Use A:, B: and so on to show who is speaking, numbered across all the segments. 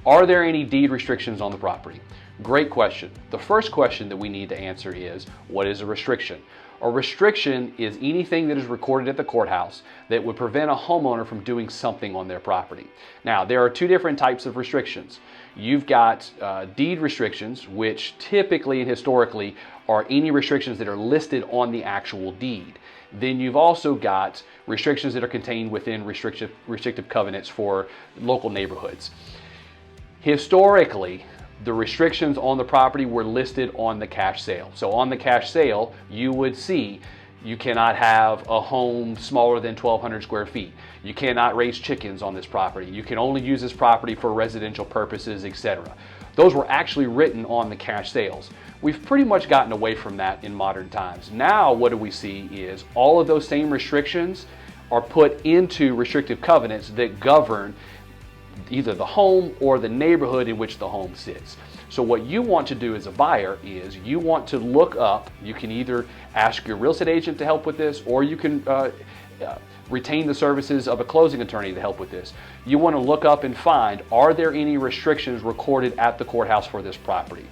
A: Are there any deed restrictions on the property? Great question. The first question that we need to answer is, what is a restriction? A restriction is anything that is recorded at the courthouse that would prevent a homeowner from doing something on their property. Now, there are two different types of restrictions. You've got deed restrictions, which typically and historically are any restrictions that are listed on the actual deed. Then you've also got restrictions that are contained within restrictive covenants for local neighborhoods. Historically, the restrictions on the property were listed on the cash sale. So on the cash sale, you would see you cannot have a home smaller than 1,200 square feet. You cannot raise chickens on this property. You can only use this property for residential purposes, etc. Those were actually written on the cash sales. We've pretty much gotten away from that in modern times. Now what do we see is all of those same restrictions are put into restrictive covenants that govern either the home or the neighborhood in which the home sits. So what you want to do as a buyer is you want to look up, you can either ask your real estate agent to help with this, or you can retain the services of a closing attorney to help with this. You want to look up and find, are there any restrictions recorded at the courthouse for this property?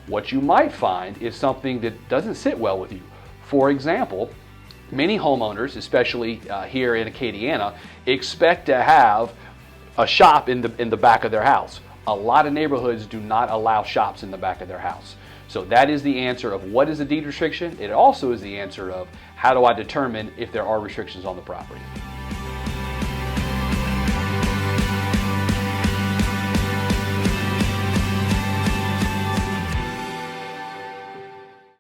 A: What you might find is something that doesn't sit well with you. For example, many homeowners, especially here in Acadiana, expect to have a shop in the back of their house. A lot of neighborhoods do not allow shops in the back of their house. So that is the answer of what is a deed restriction. It also is the answer of how do I determine if there are restrictions on the property.